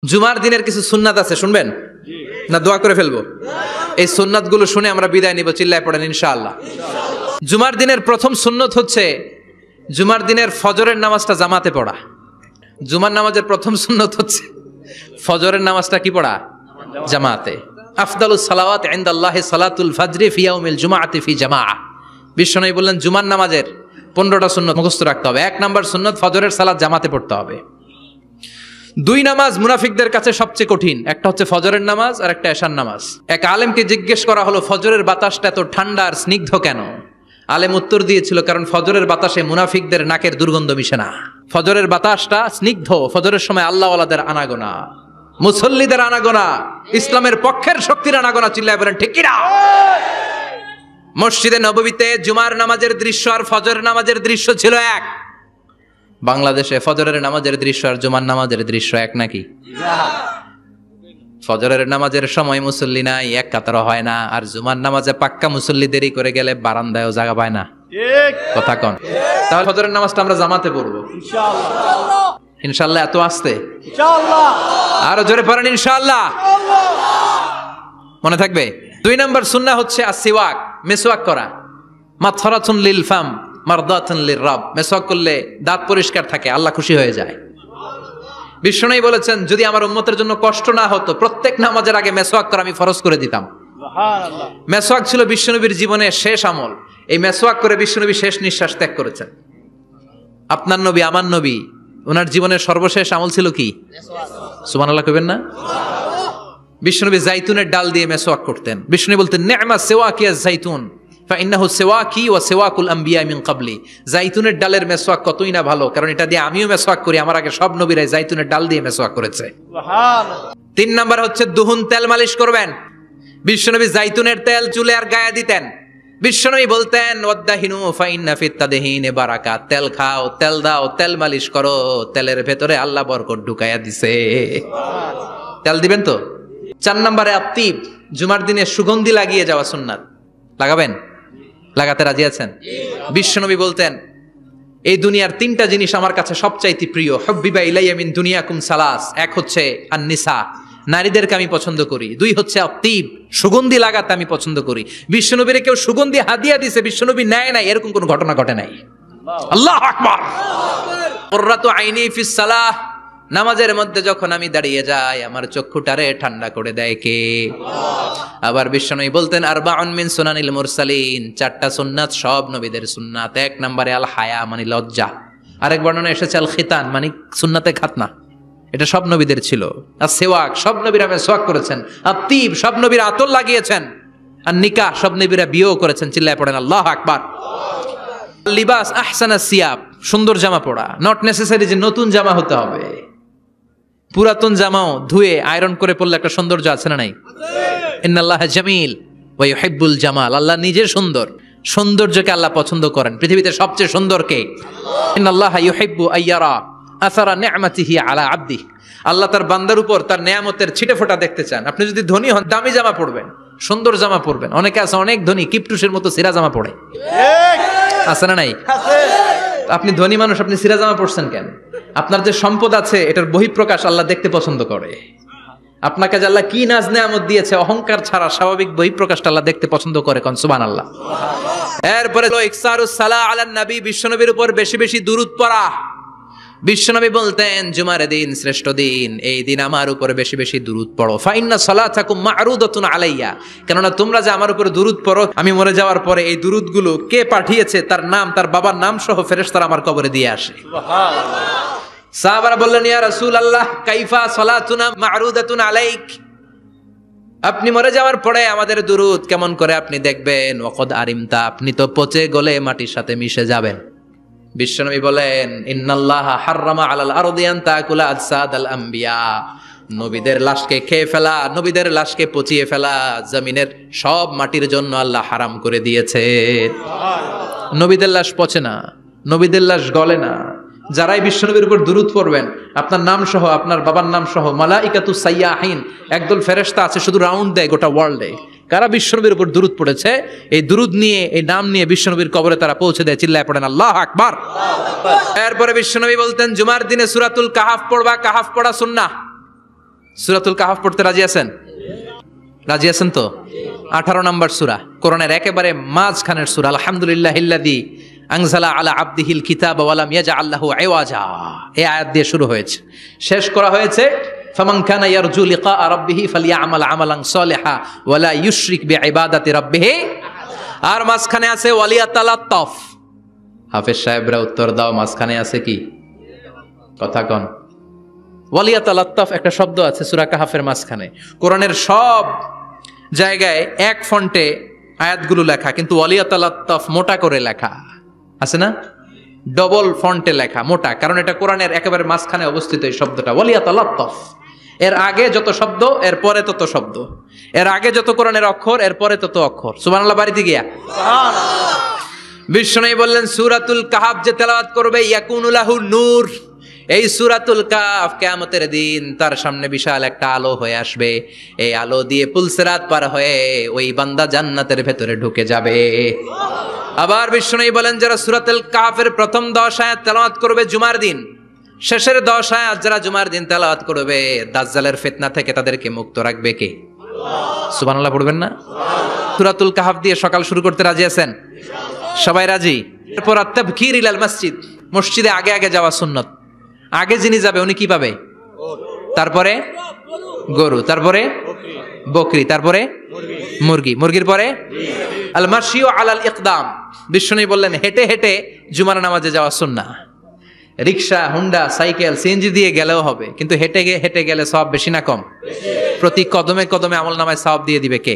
জুমার দিনের কিছু সুন্নাত আছে, শুনবেন না দোয়া করে ফেলবো? এই সুন্নাত গুলো শুনে আমরা বিদায় নিব, চিল্লায় পড়েন ইনশাআল্লাহ। জুমার দিনের প্রথম সুন্নত হচ্ছে জুমার দিনের ফজরের নামাজটা জামাতে পড়া। জুমার নামাজের প্রথম সুন্নত হচ্ছে ফজরের নামাজটা কি পড়া? জামাতে। আফদালুস সালাওয়াত ইনদাল্লাহি সালাতুল ফাজরি ফি ইয়াউমিল জুমআতি ফি জামাআহ। বিশ্বনবী বললেন জুমার নামাজের 15টা সুন্নত মুখস্থ রাখতে হবে। 1 নাম্বার সুন্নত ফজরের সালাত জামাতে পড়তে হবে। 2 নামাজ মুনাফিকদের কাছে সবচেয়ে কঠিন, একটা হচ্ছে ফজরের নামাজ আর একটা এশার নামাজ। এক আলেমকে জিজ্ঞেস করা হলো ফজরের বাতাসটা এত ঠান্ডা আর স্নিগ্ধ কেন? আলেম উত্তর দিয়েছিল কারণ ফজরের বাতাসে মুনাফিকদের নাকের দুর্গন্ধ মিশে না। ফজরের বাতাসটা স্নিগ্ধ, ফজরের সময় আল্লাহওয়ালাদের আনাগোনা, মুসল্লিদের আনাগোনা, ইসলামের পক্ষের শক্তির আনাগোনা, চিল্লায় বলেন ঠিক কিনা? মসজিদে নববীতে জুমার নামাজের দৃশ্য আর ফজরের নামাজের দৃশ্য ছিল এক। বাংলাদেশে ফজরের নামাজের দৃশ্য আর জুমার নামাজের দৃশ্য এক নাকি? ফজরের নামাজের সময় মুসল্লি নাই, এক কাতার হয় না, আর জুমার নামাজে পাক্কা মুসল্লি দেরি করে গেলে বারান্দায়ও জায়গা পায় না। কথা কন? তাহলে ফজরের নামাজটা আমরা জামাতে পড়বো ইনশাআল্লাহ। ইনশাআল্লাহ এত আসতে ইনশাআল্লাহ, আরো জোরে পড়েন ইনশাআল্লাহ। মনে থাকবে? 2 নাম্বার সুন্নাহ হচ্ছে আসওয়াক, মেসওয়াক করা। মাথরাতুন লিল ফাম মারদাতুন লির রব। মেসওয়াক করলে দাঁত পরিষ্কার থাকে, আল্লাহ খুশি হয়ে যায়। বিশ্বনবী বলেছেন যদি আমার উম্মতের জন্য কষ্ট না হতো প্রত্যেক নামাজের আগে মেসওয়াক করা আমি ফরজ করে দিতাম। সুবহানাল্লাহ। মেসওয়াক ছিল বিশ্বনবীর জীবনের শেষ আমল। এই মেসওয়াক করে বিশ্বনবী শেষ নিঃশ্বাস ত্যাগ করেছেন। আপনার নবী আমার নবী, ওনার জীবনের সর্বশেষ আমল ছিল কি? সুবহানাল্লাহ কইবেন না? বিশ্বনবী জাইতুনের ডাল দিয়ে মেসওয়াক করতেন। বিশ্বনবী বলতেন নি'মা সিওয়াকিয়া জাইতুন ফাইন্নাহু সিওয়াকি ওয়া সিওয়াকুল আম্বিয়া মিন ক্বাবলি। জাইতুনের ডালের মেসওয়াক কতই না ভালো, কারণ এটা দিয়ে আমিও মেসওয়াক করি, আমার আগে সব নবীরাই জাইতুনের ডাল দিয়ে মেসওয়াক করেছে। সুবহানাল্লাহ। 3 নাম্বার হচ্ছে দুহুন, তেল মালিশ করবেন। বিশ্বনবী জাইতুনের তেল চুলে আর গায়ে দিতেন। বিশ্বনবী বলতেন ওয়াদাহিনু ফাইন্না ফিত তাদহিনে বারাকাত। তেল খাও, তেল দাও, তেল মালিশ করো, তেলের ভেতরে আল্লাহ বরকত ঢুকাইয়া দিছে। তেল দিবেন তো? 4 নম্বরে আত্তিব, জুমার দিনে সুগন্ধি লাগিয়ে যাওয়া সুন্নাত। লাগাবেন? লাগাতে রাজি আছেন? বিশ্বনবী বলতেন এই দুনিয়ার 3টা জিনিস আমার কাছে সবচাইতে প্রিয়। হুব্বিবা ইলাইয়া মিন দুনিয়াকুম সালাস। 1 হচ্ছে আন-নিসা, নারীদেরকে আমি পছন্দ করি। 2 হচ্ছে আত্তিব, সুগন্ধি লাগাতে আমি পছন্দ করি। বিশ্বনবীরে কেউ সুগন্ধি হাদিয়া দিয়েছে, বিশ্বনবী নেয় নাই, এরকম কোনো ঘটনা ঘটে নাই। আল্লাহু আকবার। কুররাতু আইনি ফিস সালাহ। নামাজের মধ্যে যখন আমি দাঁড়িয়ে যাই আমার চক্ষুটারে ঠান্ডা করে দেয় কে? আবার বিশ্বনবী বলতেন আরবাউন মিন সুনানিল মুরসালিন। 4টা সুন্নাত সব নবীদের সুন্নাত। 1 নম্বরে আল হায়া মানে লজ্জা। আরেক বর্ণনা এসেছে আল খিতান মানে সুন্নাতে খাতনা, এটা সব নবীদের ছিল। আর সেওয়াক, সব নবীরা মেসওয়াক করেছেন। আত্তিব, সব নবীরা আতর লাগিয়েছেন। আর নিকাহ, সব নবীরা বিয়েও করেছেন। চিল্লায় পড়েন আল্লাহু আকবার। লিবাস আহসানাস সিয়াব, সুন্দর জামা পরা। নট নেসেসারি যে নতুন জামা হতে হবে, পুরাতন জামাও ধুয়ে আয়রন করে পরলে একটা সৌন্দর্য আছে না নাই? ইন্নাল্লাহা জামিল ওয়া ইউহিব্বুল জামাল। আল্লাহ নিজে সুন্দর, সৌন্দর্যকে আল্লাহ পছন্দ করেন। পৃথিবীতে সবচেয়ে সুন্দর কে? ইন্নাল্লাহা ইউহিব্বু আইয়ারা আসারা নি'মাতিহি আলা আবদিহি। আল্লাহ তার বান্দার উপর তার নেয়ামতের ছিটেফোঁটা দেখতে চান। আপনি যদি ধনী হন দামি জামা পরবেন, সুন্দর জামা পরবেন। অনেকে আছে অনেক ধনী কিপটুসের মতো সিরা জামা পরে, আছে না নাই? আপনি ধনী মানুষ, আপনি সিরা জামা পরছেন কেন? আপনার যে সম্পদ আছে এটার বহিঃপ্রকাশ আল্লাহ দেখতে পছন্দ করে। আপনাকে যে আল্লাহ কি নাজ নেয়ামত দিয়েছে, অহংকার ছাড়া স্বাভাবিক বহিঃপ্রকাশটা আল্লাহ দেখতে পছন্দ করে। কোন সুবহানাল্লাহ। এরপরে ইকসারুস সালাহ আলান নবী, বিশ্বনবীর উপর বেশি বেশি দুরূদ পড়া। বিশ্বনবী বলতেন জুমার দিন শ্রেষ্ঠ দিন, এই দিন আমার উপরে বেশি বেশি দুরূদ পড়ো। ফাইন্না সালাতাকুম মা'রুদাতুন আলাইয়া। কেননা তোমরা যে আমার উপরে দুরূদ পড়ো, আমি মরে যাওয়ার পরে এই দুরূদগুলো কে পাঠিয়েছে তার নাম, তার বাবার নাম সহ ফেরেশতারা আমার কবরে দিয়ে আসে। সুবহানাল্লাহ। সাহাবারা বললেন ইয়া রাসূলুল্লাহ কাইফা সালাতুনা মা'রুদাতুন আলাইক। আপনি মরে যাওয়ার পরে আমাদের দুরূদ কেমন করে আপনি দেখবেন? ওয়াকাদ আরিমতা, আপনি তো পচে গলে মাটির সাথে মিশে যাবেন। বিশ্বনবী বলেন ইন্নাল্লাহা হাররামা আলাল আরদি আন তাকুলা আজসাদাল আম্বিয়া। নবীদের লাশকে খেয়ে ফেলা, নবীদের লাশকে পচিয়ে ফেলা জমিনের সব মাটির জন্য আল্লাহ হারাম করে দিয়েছে। নবীদের লাশ পচে না, নবীদের লাশ গলে না। যারাই বিশ্বনবীর উপর দুরূদ পড়বেন, আপনার নাম সহ, আপনার বাবার নাম সহ, মালাইকাতুস সাইয়াহিন, একদল ফেরেশতা আছে শুধু রাউন্ড দেয় গোটা ওয়ার্ল্ডে। কারা বিশ্বনবীর উপর দুরূদ পড়েছে, এই দুরূদ নিয়ে, এই নাম নিয়ে বিশ্বনবীর কবরে তারা পৌঁছে দেয়। চিল্লায় পড়েন আল্লাহু আকবার। এরপরে বিশ্বনবী বলতেন জুমার দিনে সূরাতুল কাহাফ পড়বা। কাহাফ পড়া সুন্নাহ। সূরাতুল কাহাফ পড়তে রাজি আছেন? রাজি আছেন তো? 18 নম্বর সূরা, কোরআনের একেবারে মাঝখানের সূরা। আলহামদুলিল্লাহিল্লাযী আনজালা আলা আবদিহিল কিতাবা ওয়া লাম ইয়াজআল লাহু ইওয়াজা, এই আয়াত দিয়ে শুরু হয়েছে, শেষ করা হয়েছে ফামান কানা ইয়ারজু লিকা রাব্বিহি ফালইআমাল আমালান সালিহা ওয়া লা ইউশরিক বিইবাদাতি রাব্বিহি। আর মাঝখানে আছে ওয়ালিয়াতালাত্তাফ। হাফেজ সাহেবরা উত্তর দাও, মাঝখানে আছে কি? কথা কন। ওয়ালিয়াতালাত্তাফ একটা শব্দ আছে সূরা কাহাফের মাঝখানে। কোরআনের সব জায়গায় এক ফন্টে আয়াতগুলো লেখা, কিন্তু ওয়ালিয়াতালাত্তাফ মোটা করে লেখা আছে না, ডবল ফন্টে লেখা, মোটা, কারণ এটা কোরআনের একেবারে মাঝখানে অবস্থিত এই শব্দটা ওয়ালিয়াতালাত্তাফ। এর আগে যত শব্দ এর পরে তত শব্দ, এর আগে যত কোরআনের অক্ষর এর পরে তত অক্ষর। সুবহানাল্লাহ বাড়িতে গিয়া বিশ্বনবী বললেন সূরাতুল কাহাফ যে তেলাওয়াত করবে ইয়াকুনু লাহু নূর, এই সূরাতুল কাহাফ কিয়ামতের দিন তার সামনে বিশাল একটা আলো হয়ে আসবে, এই আলো দিয়ে পুলসিরাত পার হয়ে ওই বান্দা জান্নাতের ভেতরে ঢুকে যাবে। আবার বিশ্বনবী বলেন যারা সূরাতুল কাহাফের প্রথম 10 আয়াত তেলাওয়াত করবে জুমার দিন, শেষের 10 আয়াত যারা জুমার দিন তেলাওয়াত করবে, দাজ্জালের ফিতনা থেকে তাদেরকে মুক্ত রাখবে কে? সুবহানাল্লাহ পড়বেন না? সূরাতুল কাহাফ দিয়ে সকাল শুরু করতে রাজি আছেন? সবাই রাজি? এরপর আত-তাবকির ইলাল মসজিদ, মসজিদে আগে আগে যাওয়া সুন্নাত। আগে যিনি যাবে উনি কি পাবে? তারপরে গরু, তারপরে বকরি, তারপরে মুরগি, মুরগির পরে আল মাশিউ আলাল ইকদাম। বিশ্বনবী বললেন হেঁটে হেঁটে জুমার নামাজে যাওয়া সুন্নাহ। রিকশা, হুন্ডা, সাইকেল, সিএনজি দিয়ে গেলেও হবে, কিন্তু হেঁটে হেঁটে গেলে সওয়াব বেশি না কম? প্রতি কদমে কদমে আমল নামায় সওয়াব দিয়ে দিবে কে?